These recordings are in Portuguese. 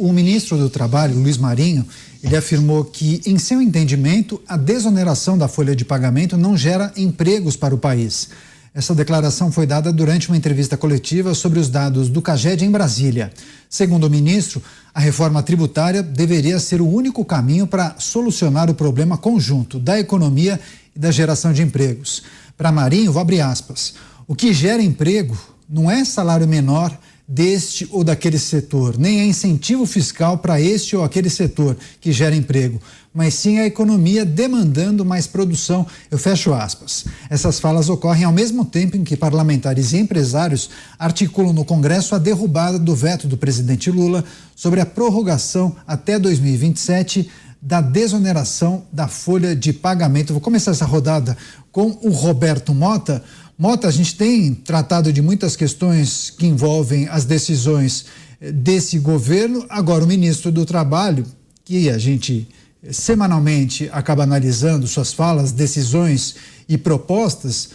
o ministro do Trabalho, Luiz Marinho, ele afirmou que, em seu entendimento, a desoneração da folha de pagamento não gera empregos para o país. Essa declaração foi dada durante uma entrevista coletiva sobre os dados do CAGED em Brasília. Segundo o ministro, a reforma tributária deveria ser o único caminho para solucionar o problema conjunto da economia e da geração de empregos. Para Marinho, vou abrir aspas, o que gera emprego não é salário menor deste ou daquele setor, nem é incentivo fiscal para este ou aquele setor que gera emprego, mas sim a economia demandando mais produção. Eu fecho aspas. Essas falas ocorrem ao mesmo tempo em que parlamentares e empresários articulam no Congresso a derrubada do veto do presidente Lula sobre a prorrogação até 2027 da desoneração da folha de pagamento. Vou começar essa rodada com o Roberto Mota. Mota, a gente tem tratado de muitas questões que envolvem as decisões desse governo. Agora, o ministro do Trabalho, que a gente semanalmente acaba analisando suas falas, decisões e propostas,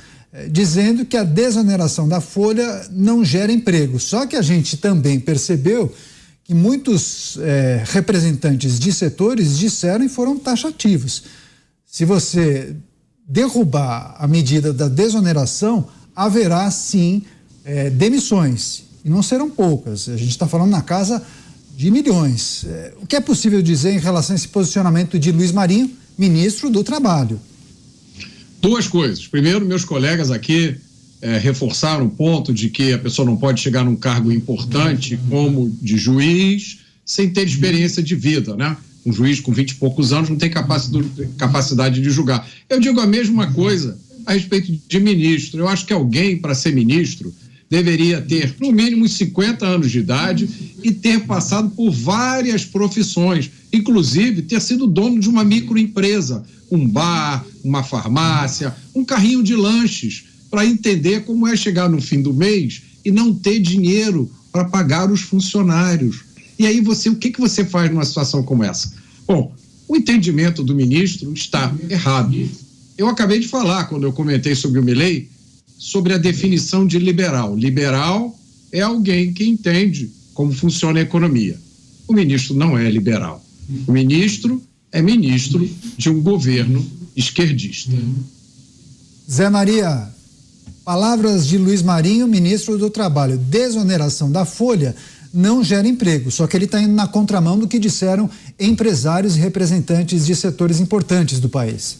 dizendo que a desoneração da folha não gera emprego. Só que a gente também percebeu que muitos representantes de setores disseram e foram taxativos. Se você derrubar a medida da desoneração, haverá sim demissões, e não serão poucas. A gente está falando na casa de milhões. O que é possível dizer em relação a esse posicionamento de Luiz Marinho, ministro do Trabalho? Duas coisas. Primeiro, meus colegas aqui reforçaram o ponto de que a pessoa não pode chegar num cargo importante como de juiz sem ter experiência de vida, né? Um juiz com 20 e poucos anos não tem capacidade de julgar. Eu digo a mesma coisa a respeito de ministro. Eu acho que alguém, para ser ministro, deveria ter, no mínimo, 50 anos de idade e ter passado por várias profissões, inclusive ter sido dono de uma microempresa, um bar, uma farmácia, um carrinho de lanches, para entender como é chegar no fim do mês e não ter dinheiro para pagar os funcionários. E aí o que você faz numa situação como essa? Bom, o entendimento do ministro está errado. Eu acabei de falar, quando eu comentei sobre o Milei, sobre a definição de liberal. Liberal é alguém que entende como funciona a economia. O ministro não é liberal. O ministro é ministro de um governo esquerdista. Zé Maria, palavras de Luiz Marinho, ministro do Trabalho. Desoneração da folha não gera emprego, só que ele está indo na contramão do que disseram empresários e representantes de setores importantes do país.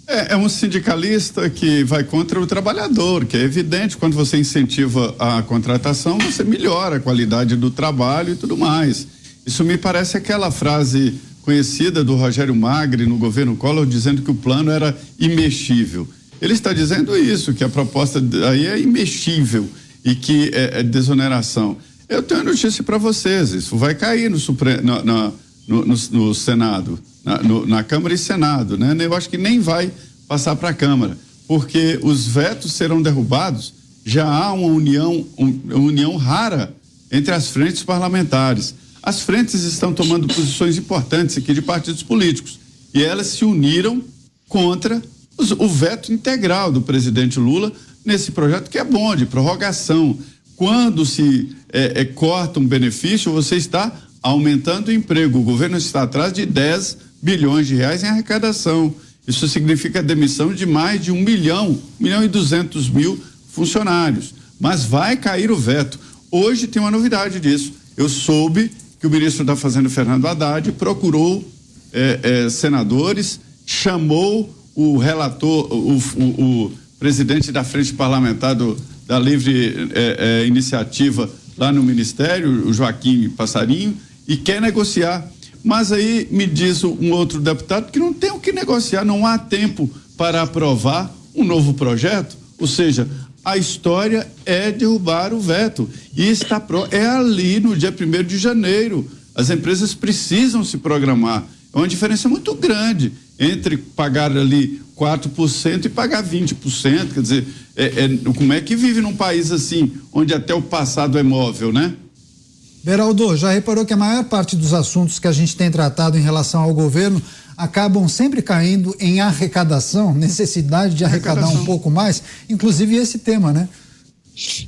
É um sindicalista que vai contra o trabalhador, que é evidente, quando você incentiva a contratação, você melhora a qualidade do trabalho e tudo mais. Isso me parece aquela frase conhecida do Rogério Magri no governo Collor, dizendo que o plano era imexível. Ele está dizendo isso, que a proposta aí é imexível e que é desoneração. Eu tenho notícia para vocês, isso vai cair no Senado, na Câmara e Senado, né? Eu acho que nem vai passar para a Câmara, porque os vetos serão derrubados, já há uma união rara entre as frentes parlamentares. As frentes estão tomando posições importantes aqui de partidos políticos e elas se uniram contra o veto integral do presidente Lula nesse projeto que é bom, de prorrogação. Quando se corta um benefício, você está aumentando o emprego. O governo está atrás de 10 bilhões de reais em arrecadação. Isso significa a demissão de mais de 1 milhão e 200 mil funcionários. Mas vai cair o veto. Hoje tem uma novidade disso. Eu soube que o ministro da Fazenda, Fernando Haddad, procurou senadores, chamou o relator, o presidente da frente parlamentar da Livre Iniciativa lá no Ministério, o Joaquim Passarinho, e quer negociar. Mas aí me diz um outro deputado que não tem o que negociar, não há tempo para aprovar um novo projeto. Ou seja, a história é derrubar o veto e é ali no dia 1º de janeiro. As empresas precisam se programar. É uma diferença muito grande entre pagar ali 4% e pagar 20%. Quer dizer, como é que vive num país assim, onde até o passado é móvel, né? Beraldo, já reparou que a maior parte dos assuntos que a gente tem tratado em relação ao governo acabam sempre caindo em arrecadação, necessidade de arrecadar um pouco mais, inclusive esse tema, né?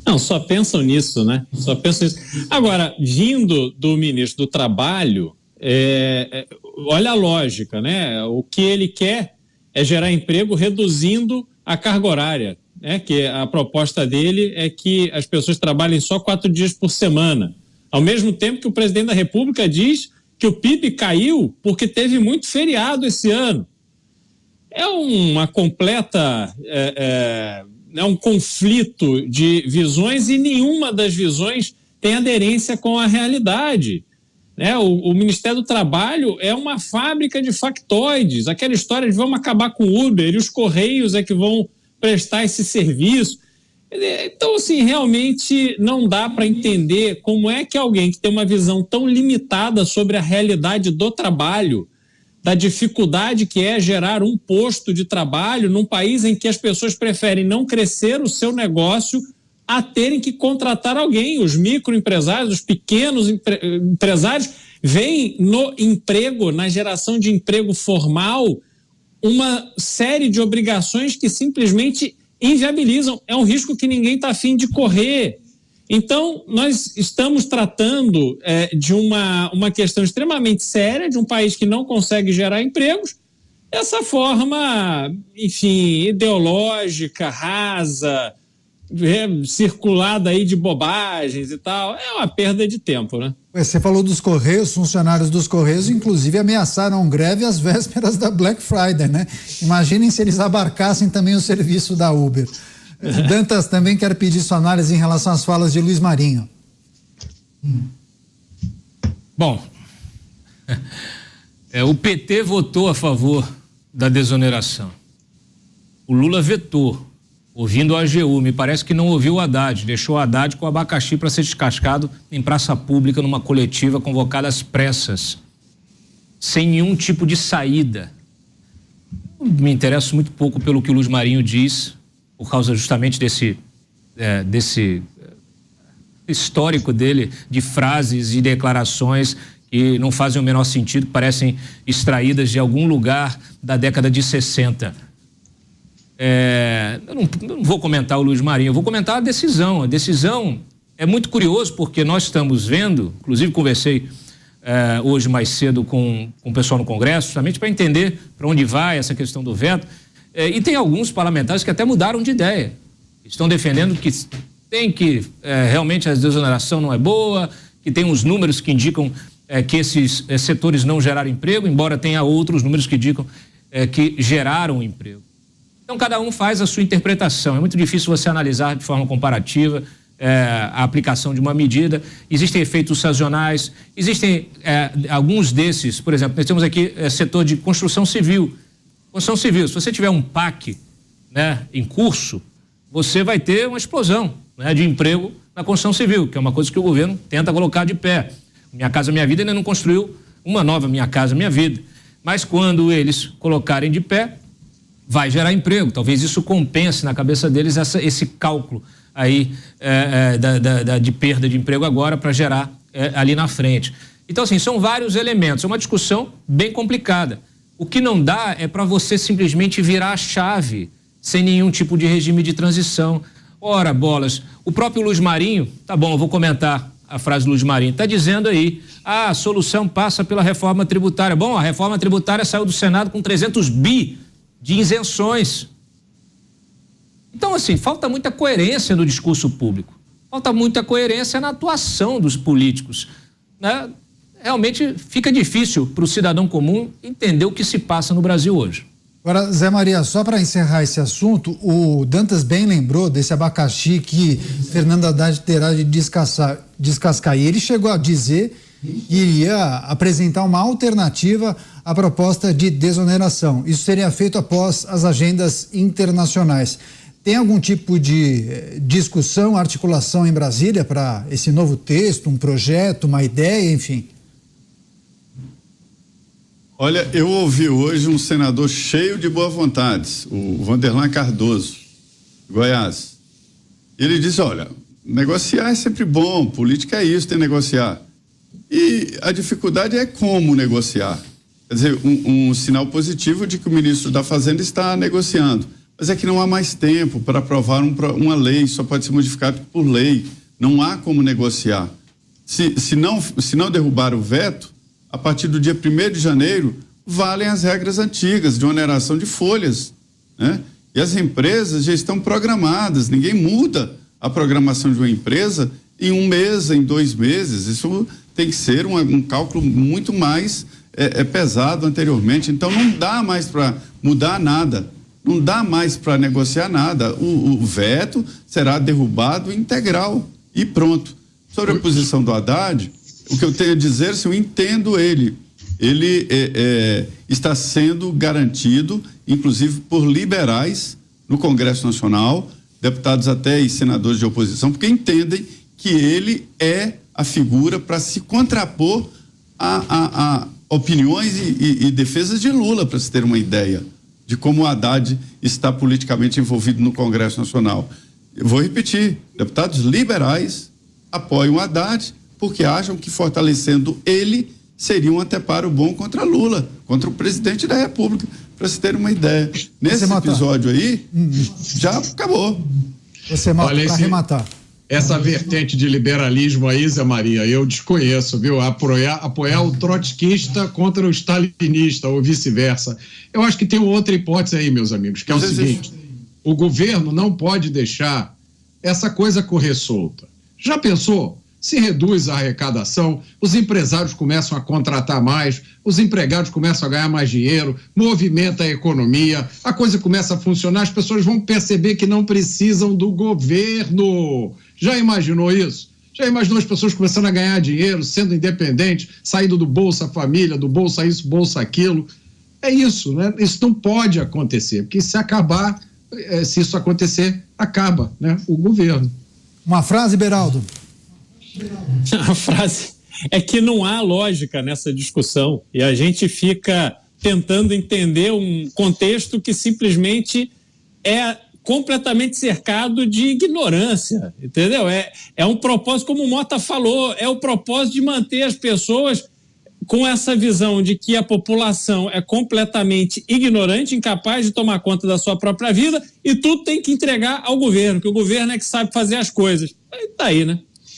Não, só pensam nisso, né? Só pensam nisso. Agora, vindo do ministro do Trabalho, olha a lógica, né? O que ele quer é gerar emprego reduzindo a carga horária, né? Que a proposta dele é que as pessoas trabalhem só 4 dias por semana. Ao mesmo tempo que o presidente da República diz que o PIB caiu porque teve muito feriado esse ano. É uma completa... É um conflito de visões e nenhuma das visões tem aderência com a realidade. Né? O Ministério do Trabalho é uma fábrica de factoides, aquela história de vamos acabar com o Uber e os Correios é que vão prestar esse serviço. Então, assim, realmente não dá para entender como é que alguém que tem uma visão tão limitada sobre a realidade do trabalho, da dificuldade que é gerar um posto de trabalho num país em que as pessoas preferem não crescer o seu negócio a terem que contratar alguém. Os microempresários, os pequenos empresários veem no emprego, na geração de emprego formal, uma série de obrigações que simplesmente inviabilizam. É um risco que ninguém está afim de correr. Então, nós estamos tratando de uma questão extremamente séria, de um país que não consegue gerar empregos, dessa forma, enfim, ideológica, rasa, circulada aí de bobagens e tal. É uma perda de tempo, né? Você falou dos Correios, funcionários dos Correios, inclusive, ameaçaram greve às vésperas da Black Friday, né? Imaginem se eles abarcassem também o serviço da Uber. Dantas também quer pedir sua análise em relação às falas de Luiz Marinho. Bom, o PT votou a favor da desoneração. O Lula vetou, ouvindo a AGU. Me parece que não ouviu o Haddad, deixou o Haddad com o abacaxi para ser descascado em praça pública numa coletiva convocada às pressas, sem nenhum tipo de saída. Me interesso muito pouco pelo que o Luiz Marinho diz, por causa justamente desse histórico dele, de frases e declarações que não fazem o menor sentido, parecem extraídas de algum lugar da década de 60. Eu não vou comentar o Luiz Marinho, eu vou comentar a decisão. A decisão é muito curioso porque nós estamos vendo, inclusive conversei hoje mais cedo com o pessoal no Congresso, justamente para entender para onde vai essa questão do veto. E tem alguns parlamentares que até mudaram de ideia. Estão defendendo que tem que realmente a desoneração não é boa, que tem uns números que indicam que esses setores não geraram emprego, embora tenha outros números que indicam que geraram emprego. Então, cada um faz a sua interpretação. É muito difícil você analisar de forma comparativa a aplicação de uma medida. Existem efeitos sazonais, existem alguns desses, por exemplo, nós temos aqui setor de construção civil. Construção civil, se você tiver um PAC, né, em curso, você vai ter uma explosão, né, de emprego na construção civil, que é uma coisa que o governo tenta colocar de pé. Minha Casa Minha Vida ainda não construiu uma nova Minha Casa Minha Vida. Mas quando eles colocarem de pé, vai gerar emprego. Talvez isso compense na cabeça deles esse cálculo aí de perda de emprego agora para gerar ali na frente. Então, assim, são vários elementos. É uma discussão bem complicada. O que não dá é para você simplesmente virar a chave sem nenhum tipo de regime de transição. Ora, bolas, o próprio Luiz Marinho, tá bom, eu vou comentar a frase do Luiz Marinho, está dizendo aí, a solução passa pela reforma tributária. Bom, a reforma tributária saiu do Senado com 300 bi de isenções. Então, assim, falta muita coerência no discurso público, falta muita coerência na atuação dos políticos, né? Realmente fica difícil para o cidadão comum entender o que se passa no Brasil hoje. Agora, Zé Maria, só para encerrar esse assunto, o Dantas bem lembrou desse abacaxi que Fernando Haddad terá de descascar. E ele chegou a dizer que iria apresentar uma alternativa à proposta de desoneração. Isso seria feito após as agendas internacionais. Tem algum tipo de discussão, articulação em Brasília para esse novo texto, um projeto, uma ideia, enfim? Olha, eu ouvi hoje um senador cheio de boa vontade, o Vanderlan Cardoso, Goiás. Ele disse, olha, negociar é sempre bom, política é isso, tem que negociar. E a dificuldade é como negociar. Quer dizer, um sinal positivo de que o ministro da Fazenda está negociando. Mas é que não há mais tempo para aprovar uma lei, só pode ser modificado por lei. Não há como negociar. Se não derrubar o veto, a partir do dia 1º de janeiro, valem as regras antigas de oneração de folhas, né? E as empresas já estão programadas, ninguém muda a programação de uma empresa em 1 mês, em 2 meses. Isso tem que ser um cálculo muito mais pesado anteriormente. Então não dá mais para mudar nada, não dá mais para negociar nada. O veto será derrubado integral e pronto. Sobre a posição do Haddad, o que eu tenho a dizer, se eu entendo ele está sendo garantido, inclusive por liberais no Congresso Nacional, deputados até e senadores de oposição, porque entendem que ele é a figura para se contrapor a opiniões e defesas de Lula, para se ter uma ideia de como o Haddad está politicamente envolvido no Congresso Nacional. Eu vou repetir, deputados liberais apoiam o Haddad porque acham que fortalecendo ele seria um anteparo bom contra Lula, contra o presidente da República, para se ter uma ideia. Nesse episódio aí, já acabou. Você mata para arrematar. Essa vertente de liberalismo aí, Zé Maria, eu desconheço, viu? Apoiar o trotskista contra o stalinista ou vice-versa. Eu acho que tem outra hipótese aí, meus amigos, que é o seguinte: o governo não pode deixar essa coisa correr solta. Já pensou? Se reduz a arrecadação, os empresários começam a contratar mais, os empregados começam a ganhar mais dinheiro, movimenta a economia, a coisa começa a funcionar, as pessoas vão perceber que não precisam do governo. Já imaginou isso? Já imaginou as pessoas começando a ganhar dinheiro, sendo independentes, saindo do Bolsa Família, do Bolsa isso, Bolsa aquilo? É isso, né? Isso não pode acontecer, porque se isso acontecer, acaba, né? O governo. Uma frase, Beraldo. A frase é que não há lógica nessa discussão e a gente fica tentando entender um contexto que simplesmente é completamente cercado de ignorância, entendeu? É um propósito, como o Mota falou, é o propósito de manter as pessoas com essa visão de que a população é completamente ignorante, incapaz de tomar conta da sua própria vida e tudo tem que entregar ao governo, que o governo é que sabe fazer as coisas. Tá aí, né?